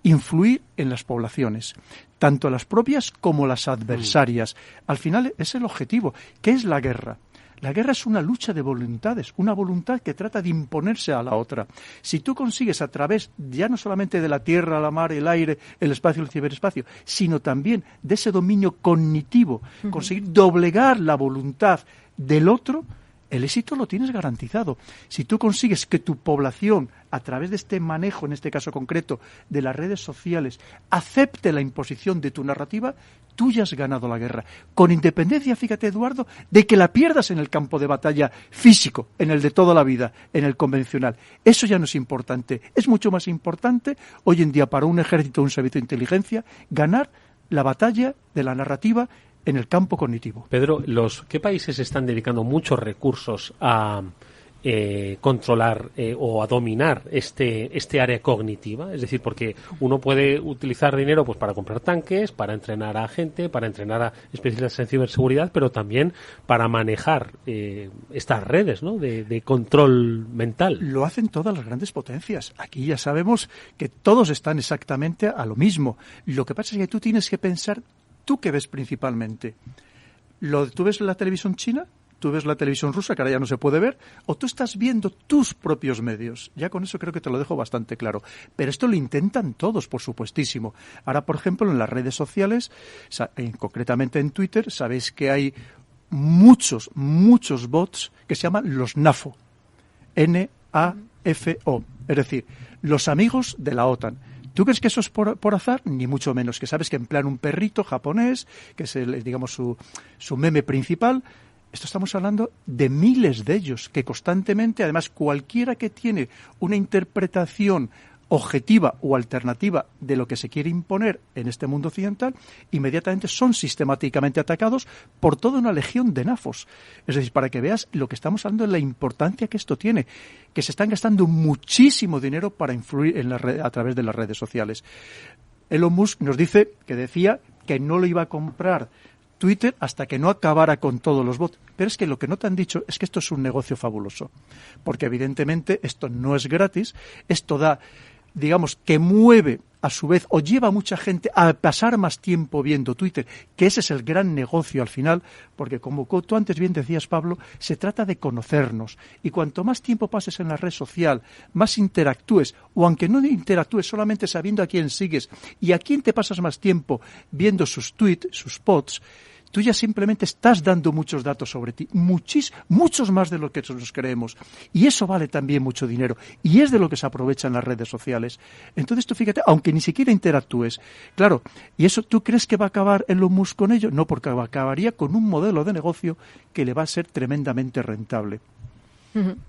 influir en las poblaciones, tanto las propias como las adversarias. Al final es el objetivo. ¿Qué es la guerra? La guerra es una lucha de voluntades, una voluntad que trata de imponerse a la otra. Si tú consigues a través ya no solamente de la tierra, la mar, el aire, el espacio, el ciberespacio, sino también de ese dominio cognitivo, conseguir doblegar la voluntad del otro, el éxito lo tienes garantizado. Si tú consigues que tu población, a través de este manejo, en este caso concreto, de las redes sociales, acepte la imposición de tu narrativa, tú ya has ganado la guerra. Con independencia, fíjate, Eduardo, de que la pierdas en el campo de batalla físico, en el de toda la vida, en el convencional. Eso ya no es importante. Es mucho más importante, hoy en día, para un ejército o un servicio de inteligencia, ganar la batalla de la narrativa en el campo cognitivo. Pedro, ¿qué países están dedicando muchos recursos a controlar o a dominar este área cognitiva? Es decir, porque uno puede utilizar dinero pues para comprar tanques, para entrenar a gente, para entrenar a especialistas en ciberseguridad, pero también para manejar estas redes, ¿no?, de control mental. Lo hacen todas las grandes potencias. Aquí ya sabemos que todos están exactamente a lo mismo. Lo que pasa es que tú tienes que pensar, ¿tú qué ves principalmente? ¿Tú ves la televisión china? ¿Tú ves la televisión rusa, que ahora ya no se puede ver? ¿O tú estás viendo tus propios medios? Ya con eso creo que te lo dejo bastante claro. Pero esto lo intentan todos, por supuestísimo. Ahora, por ejemplo, en las redes sociales, concretamente en Twitter, sabéis que hay muchos bots que se llaman los NAFO. N-A-F-O. Es decir, los amigos de la OTAN. ¿Tú crees que eso es por azar? Ni mucho menos. Que sabes que emplean un perrito japonés, que es digamos su meme principal. Esto estamos hablando de miles de ellos, que constantemente, además, cualquiera que tiene una interpretación objetiva o alternativa de lo que se quiere imponer en este mundo occidental, inmediatamente son sistemáticamente atacados por toda una legión de nafos. Es decir, para que veas lo que estamos hablando de la importancia que esto tiene, que se están gastando muchísimo dinero para influir en a través de las redes sociales. Elon Musk nos decía que no lo iba a comprar Twitter hasta que no acabara con todos los bots. Pero es que lo que no te han dicho es que esto es un negocio fabuloso, porque evidentemente esto no es gratis, esto da, digamos, que mueve a su vez o lleva a mucha gente a pasar más tiempo viendo Twitter, que ese es el gran negocio al final, porque como tú antes bien decías, Pablo, se trata de conocernos, y cuanto más tiempo pases en la red social, más interactúes, o aunque no interactúes, solamente sabiendo a quién sigues y a quién te pasas más tiempo viendo sus tweets, sus posts, tú ya simplemente estás dando muchos datos sobre ti, muchos más de lo que nos creemos. Y eso vale también mucho dinero. Y es de lo que se aprovechan las redes sociales. Entonces tú fíjate, aunque ni siquiera interactúes, claro, ¿y eso tú crees que va a acabar Elon Musk con ello? No, porque acabaría con un modelo de negocio que le va a ser tremendamente rentable.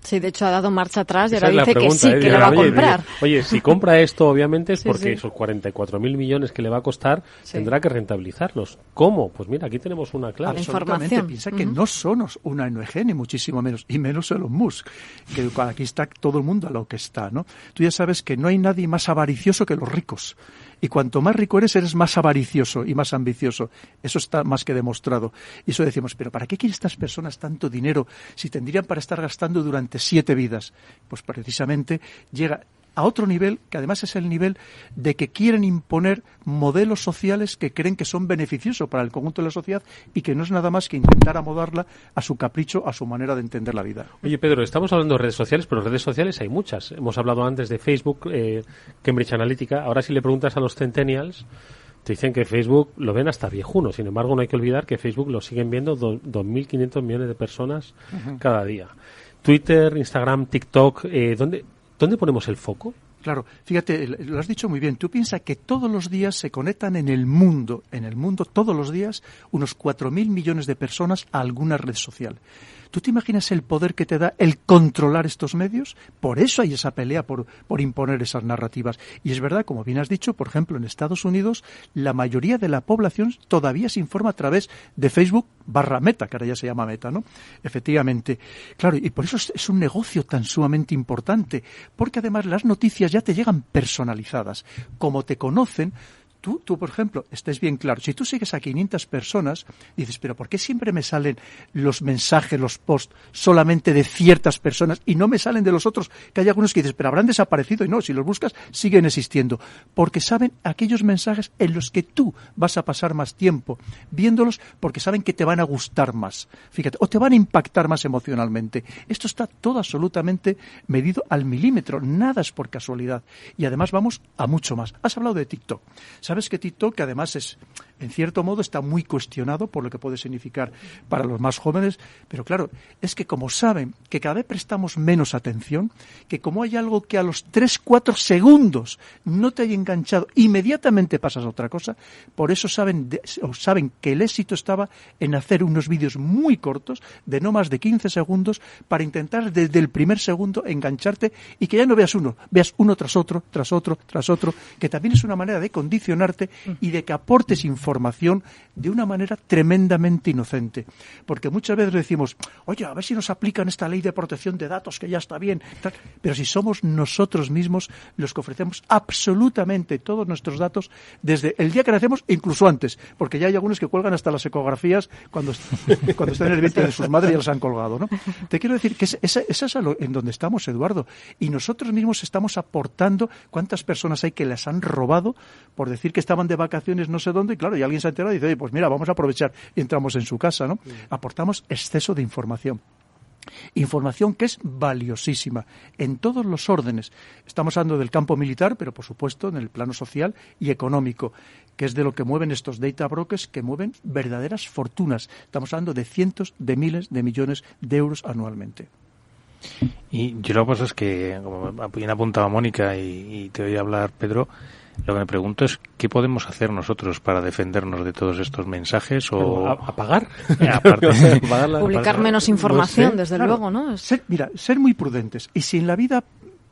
Sí, de hecho ha dado marcha atrás y Esa ahora dice pregunta, que sí, que lo va a comprar. Oye, si compra esto, obviamente es Sí, porque sí. esos 44.000 millones que le va a costar tendrá que rentabilizarlos. ¿Cómo? Pues mira, aquí tenemos una clave. Absolutamente. Información. Piensa que no somos una ONG, ni muchísimo menos, y menos Elon Musk, que aquí está todo el mundo a lo que está, ¿no? Tú ya sabes que no hay nadie más avaricioso que los ricos. Y cuanto más rico eres más avaricioso y más ambicioso. Eso está más que demostrado. Y eso decimos, pero ¿para qué quieren estas personas tanto dinero si tendrían para estar gastando durante 7 vidas? Pues precisamente llega a otro nivel, que además es el nivel de que quieren imponer modelos sociales que creen que son beneficiosos para el conjunto de la sociedad y que no es nada más que intentar amodarla a su capricho, a su manera de entender la vida. Oye, Pedro, estamos hablando de redes sociales, pero redes sociales hay muchas. Hemos hablado antes de Facebook, Cambridge Analytica. Ahora si le preguntas a los centennials, te dicen que Facebook lo ven hasta viejuno. Sin embargo, no hay que olvidar que Facebook lo siguen viendo 2.500 millones de personas cada día. Twitter, Instagram, TikTok, ¿dónde ponemos el foco? Claro, fíjate, lo has dicho muy bien. Tú piensas que todos los días se conectan en el mundo todos los días, unos 4.000 millones de personas a alguna red social. ¿Tú te imaginas el poder que te da el controlar estos medios? Por eso hay esa pelea por imponer esas narrativas. Y es verdad, como bien has dicho, por ejemplo, en Estados Unidos, la mayoría de la población todavía se informa a través de Facebook/Meta, que ahora ya se llama Meta, ¿no? Efectivamente. Claro, y por eso es un negocio tan sumamente importante, porque además las noticias ya te llegan personalizadas. Como te conocen, Tú, por ejemplo, estés bien claro, si tú sigues a 500 personas, dices, pero ¿por qué siempre me salen los mensajes, los posts, solamente de ciertas personas y no me salen de los otros? Que hay algunos que dices, pero habrán desaparecido, y no, si los buscas, siguen existiendo. Porque saben aquellos mensajes en los que tú vas a pasar más tiempo viéndolos, porque saben que te van a gustar más, fíjate, o te van a impactar más emocionalmente. Esto está todo absolutamente medido al milímetro, nada es por casualidad. Y además vamos a mucho más. Has hablado de TikTok. Sabes que TikTok, que además es, en cierto modo, está muy cuestionado por lo que puede significar para los más jóvenes, pero claro, es que como saben que cada vez prestamos menos atención, que como hay algo que a los 3-4 segundos no te haya enganchado, inmediatamente pasas a otra cosa, por eso saben que el éxito estaba en hacer unos vídeos muy cortos, de no más de 15 segundos, para intentar desde el primer segundo engancharte y que ya no veas uno tras otro, que también es una manera de condicionarte y de que aportes información de una manera tremendamente inocente. Porque muchas veces decimos, oye, a ver si nos aplican esta ley de protección de datos, que ya está bien, tal. Pero si somos nosotros mismos los que ofrecemos absolutamente todos nuestros datos desde el día que nacemos e incluso antes, porque ya hay algunos que cuelgan hasta las ecografías cuando están en el vientre de sus madres y ya las han colgado, ¿no? Te quiero decir que esa es en donde estamos, Eduardo, y nosotros mismos estamos aportando. ¿Cuántas personas hay que las han robado por decir que estaban de vacaciones no sé dónde? Y claro, y alguien se ha enterado y dice, oye, pues mira, vamos a aprovechar y entramos en su casa, ¿no? Aportamos exceso de información. Información que es valiosísima en todos los órdenes. Estamos hablando del campo militar, pero por supuesto en el plano social y económico, que es de lo que mueven estos data brokers, que mueven verdaderas fortunas. Estamos hablando de cientos de miles de millones de euros anualmente. Y yo lo que pasa es que, como bien apuntaba Mónica y te oí hablar, Pedro, lo que me pregunto es ¿qué podemos hacer nosotros para defendernos de todos estos mensajes? O ¿Apagar? Publicar menos información, no sé, desde claro, luego, ¿no? Ser muy prudentes. Y si en la vida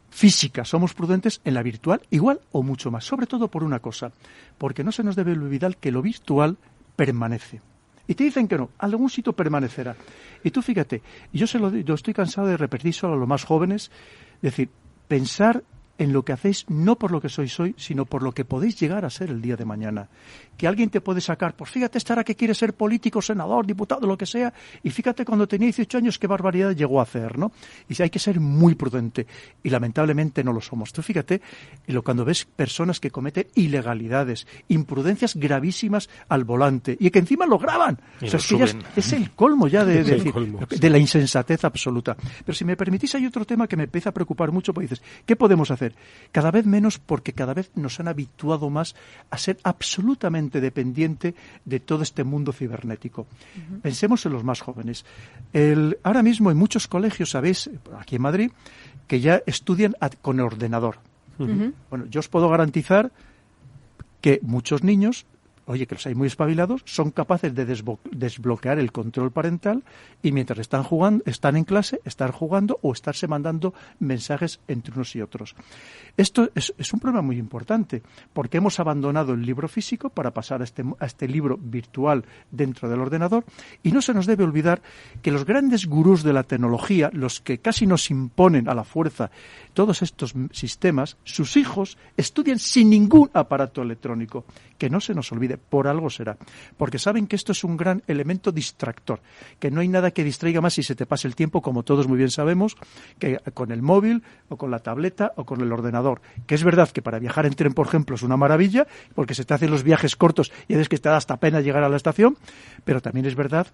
física somos prudentes, en la virtual igual o mucho más. Sobre todo por una cosa, porque no se nos debe olvidar que lo virtual permanece. Y te dicen que no, algún sitio permanecerá. Y tú fíjate, yo estoy cansado de repetir solo a los más jóvenes, es decir, pensar en lo que hacéis, no por lo que sois hoy, sino por lo que podéis llegar a ser el día de mañana. Que alguien te puede sacar, pues fíjate, ahora que quiere ser político, senador, diputado, lo que sea, y fíjate cuando tenía 18 años qué barbaridad llegó a hacer, ¿no? Y hay que ser muy prudente, y lamentablemente no lo somos. Tú fíjate, cuando ves personas que cometen ilegalidades, imprudencias gravísimas al volante, y que encima lo graban. O sea, es el colmo ya de la insensatez absoluta. Pero si me permitís, hay otro tema que me empieza a preocupar mucho, porque dices, ¿qué podemos hacer? Cada vez menos, porque cada vez nos han habituado más a ser absolutamente dependiente de todo este mundo cibernético. Uh-huh. Pensemos en los más jóvenes. Ahora mismo en muchos colegios, sabéis, aquí en Madrid, que ya estudian con el ordenador. Uh-huh. Bueno, yo os puedo garantizar que muchos niños, oye, que los hay muy espabilados, son capaces de desbloquear el control parental y mientras están en clase, estar jugando o estarse mandando mensajes entre unos y otros. Esto es un problema muy importante, porque hemos abandonado el libro físico para pasar a este libro virtual dentro del ordenador, y no se nos debe olvidar que los grandes gurús de la tecnología, los que casi nos imponen a la fuerza todos estos sistemas, sus hijos estudian sin ningún aparato electrónico. Que no se nos olvide, por algo será, porque saben que esto es un gran elemento distractor, que no hay nada que distraiga más si se te pasa el tiempo, como todos muy bien sabemos, que con el móvil o con la tableta o con el ordenador, que es verdad que para viajar en tren, por ejemplo, es una maravilla, porque se te hacen los viajes cortos y es que te da hasta pena llegar a la estación, pero también es verdad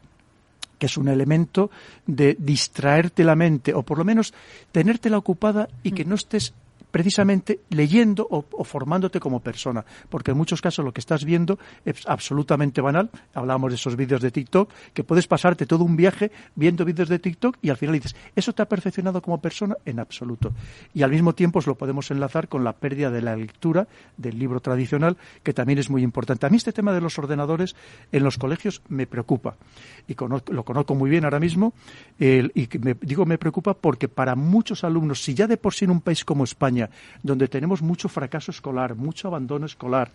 que es un elemento de distraerte la mente, o por lo menos tenértela ocupada y que no estés precisamente leyendo o formándote como persona, porque en muchos casos lo que estás viendo es absolutamente banal. Hablábamos de esos vídeos de TikTok, que puedes pasarte todo un viaje viendo vídeos de TikTok y al final dices, ¿eso te ha perfeccionado como persona? En absoluto. Y al mismo tiempo lo podemos enlazar con la pérdida de la lectura del libro tradicional, que también es muy importante. A mí este tema de los ordenadores en los colegios me preocupa, y lo conozco muy bien ahora mismo, me preocupa porque para muchos alumnos, si ya de por sí en un país como España, donde tenemos mucho fracaso escolar, mucho abandono escolar,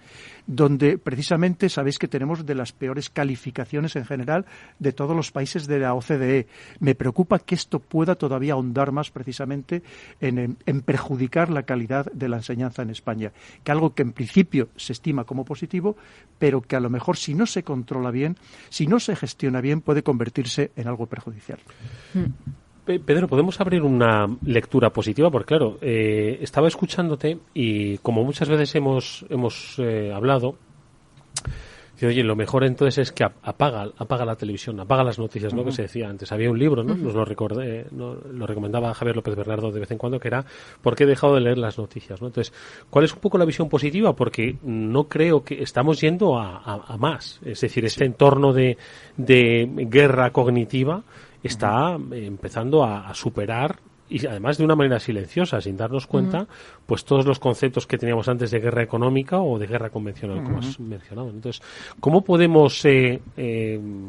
donde precisamente sabéis que tenemos de las peores calificaciones en general de todos los países de la OCDE. Me preocupa que esto pueda todavía ahondar más precisamente en perjudicar la calidad de la enseñanza en España, que algo que en principio se estima como positivo, pero que a lo mejor si no se controla bien, si no se gestiona bien, puede convertirse en algo perjudicial. Pedro, ¿podemos abrir una lectura positiva? Porque claro, estaba escuchándote y como muchas veces hemos hablado, oye, lo mejor entonces es que apaga la televisión, apaga las noticias, ¿no? Uh-huh. Que se decía antes. Había un libro, ¿no? Uh-huh. Nos lo recomendaba Javier López Bernardo de vez en cuando, que era ¿por qué he dejado de leer las noticias? ¿No? Entonces, ¿cuál es un poco la visión positiva? Porque no creo que estamos yendo a más. Es decir, este entorno de guerra cognitiva está empezando a superar, y además de una manera silenciosa, sin darnos cuenta, pues todos los conceptos que teníamos antes de guerra económica o de guerra convencional, como has mencionado. Entonces, ¿cómo podemos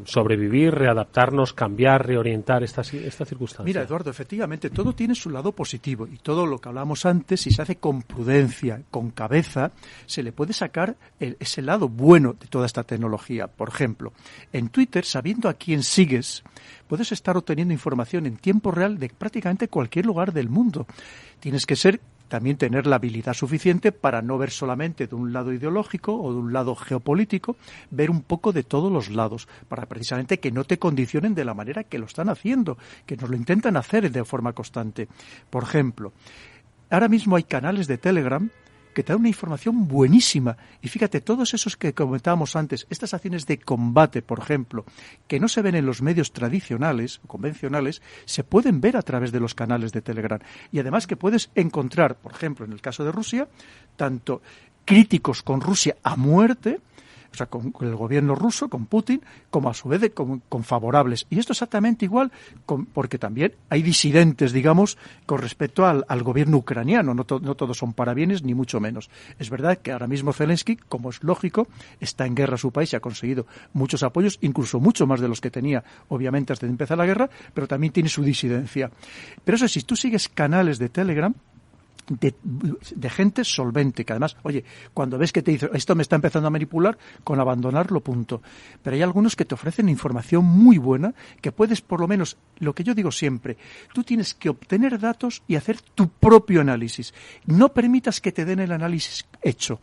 sobrevivir, readaptarnos, cambiar, reorientar esta circunstancia? Mira, Eduardo, efectivamente, todo tiene su lado positivo, y todo lo que hablábamos antes, si se hace con prudencia, con cabeza, se le puede sacar ese lado bueno de toda esta tecnología. Por ejemplo, en Twitter, sabiendo a quién sigues, puedes estar obteniendo información en tiempo real de prácticamente cualquier lugar del mundo. Tienes que también tener la habilidad suficiente para no ver solamente de un lado ideológico o de un lado geopolítico, ver un poco de todos los lados, para precisamente que no te condicionen de la manera que lo están haciendo, que nos lo intentan hacer de forma constante. Por ejemplo, ahora mismo hay canales de Telegram que te dan una información buenísima. Y fíjate, todos esos que comentábamos antes, estas acciones de combate, por ejemplo, que no se ven en los medios tradicionales o convencionales, se pueden ver a través de los canales de Telegram. Y además que puedes encontrar, por ejemplo, en el caso de Rusia, tanto críticos con Rusia a muerte, o sea, con el gobierno ruso, con Putin, como a su vez con favorables. Y esto exactamente igual, porque también hay disidentes, digamos, con respecto al gobierno ucraniano. No todos son parabienes, ni mucho menos. Es verdad que ahora mismo Zelensky, como es lógico, está en guerra su país y ha conseguido muchos apoyos, incluso mucho más de los que tenía, obviamente, antes de empezar la guerra, pero también tiene su disidencia. Pero eso sí, si tú sigues canales de Telegram, de gente solvente, que además, oye, cuando ves que te dice esto me está empezando a manipular, con abandonarlo, punto. Pero hay algunos que te ofrecen información muy buena, que puedes, por lo menos, lo que yo digo siempre, tú tienes que obtener datos y hacer tu propio análisis. No permitas que te den el análisis hecho.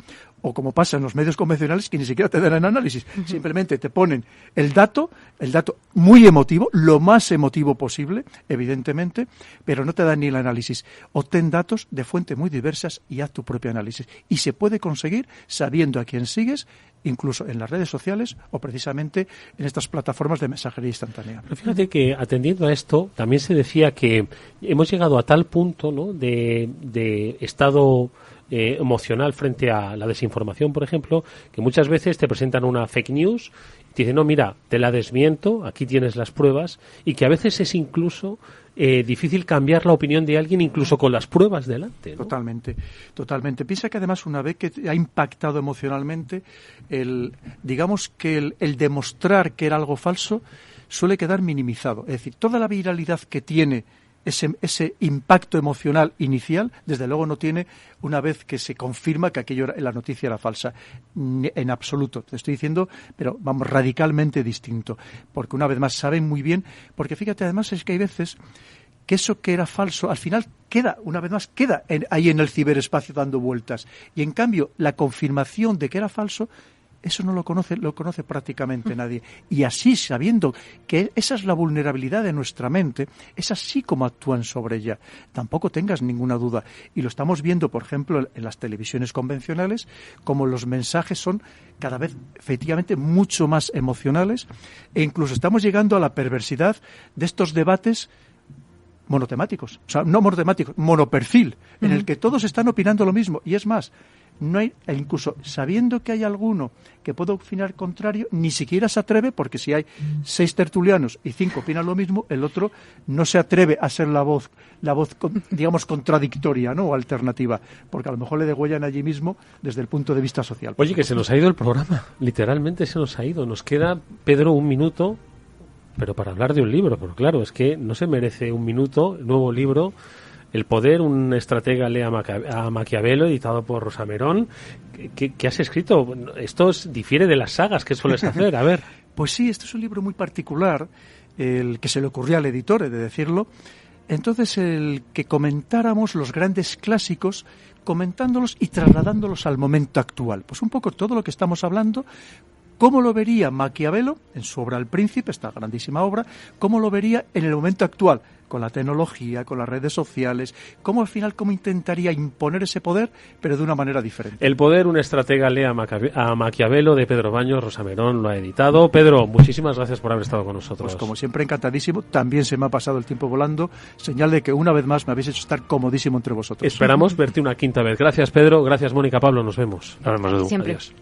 O como pasa en los medios convencionales, que ni siquiera te dan el análisis. Simplemente te ponen el dato muy emotivo, lo más emotivo posible, evidentemente, pero no te dan ni el análisis. Obtén datos de fuentes muy diversas y haz tu propio análisis. Y se puede conseguir sabiendo a quién sigues, incluso en las redes sociales o precisamente en estas plataformas de mensajería instantánea. Pero fíjate que, atendiendo a esto, también se decía que hemos llegado a tal punto, ¿no?, de estado emocional frente a la desinformación, por ejemplo, que muchas veces te presentan una fake news y te dicen, no, mira, te la desmiento, aquí tienes las pruebas, y que a veces es incluso difícil cambiar la opinión de alguien incluso con las pruebas delante, ¿no? Totalmente. Piensa que además una vez que te ha impactado emocionalmente, digamos que el demostrar que era algo falso suele quedar minimizado. Es decir, toda la viralidad que tiene ese impacto emocional inicial, desde luego no tiene una vez que se confirma que la noticia era falsa. En absoluto, te estoy diciendo, pero vamos, radicalmente distinto. Porque una vez más saben muy bien, porque fíjate además es que hay veces que eso que era falso, al final queda ahí en el ciberespacio dando vueltas. Y en cambio, la confirmación de que era falso, eso no lo conoce prácticamente nadie. Y así, sabiendo que esa es la vulnerabilidad de nuestra mente, es así como actúan sobre ella. Tampoco tengas ninguna duda. Y lo estamos viendo, por ejemplo, en las televisiones convencionales, como los mensajes son cada vez, efectivamente, mucho más emocionales. E incluso estamos llegando a la perversidad de estos debates monotemáticos. O sea, no monotemáticos, monoperfil, en el que todos están opinando lo mismo. Y es más, no hay, incluso sabiendo que hay alguno que puede opinar contrario, ni siquiera se atreve, porque si hay 6 tertulianos y 5 opinan lo mismo, el otro no se atreve a ser la voz digamos contradictoria, ¿no?, o alternativa, porque a lo mejor le degüellan allí mismo desde el punto de vista social. Oye, que se nos ha ido el programa, literalmente se nos ha ido. Nos queda, Pedro, 1 minuto, pero para hablar de un libro, pero claro, es que no se merece 1 minuto, el nuevo libro El poder, un estratega lee a Maquiavelo, editado por Rosa Merón. ¿Qué has escrito? Esto difiere de las sagas que sueles hacer, a ver. Pues sí, este es un libro muy particular, el que se le ocurrió al editor, he de decirlo. Entonces, el que comentáramos los grandes clásicos, comentándolos y trasladándolos al momento actual. Pues un poco todo lo que estamos hablando. ¿Cómo lo vería Maquiavelo en su obra El Príncipe, esta grandísima obra? ¿Cómo lo vería en el momento actual? Con la tecnología, con las redes sociales, cómo intentaría imponer ese poder, pero de una manera diferente. El poder, un estratega lee a Maquiavelo, de Pedro Baños. Rosa Merón lo ha editado. Pedro, muchísimas gracias por haber estado con nosotros. Pues como siempre, encantadísimo. También se me ha pasado el tiempo volando, señal de que una vez más me habéis hecho estar comodísimo entre vosotros. Esperamos verte una 5ª vez. Gracias, Pedro. Gracias, Mónica. Pablo, nos vemos. Nos vemos, Edu. Siempre. Adiós.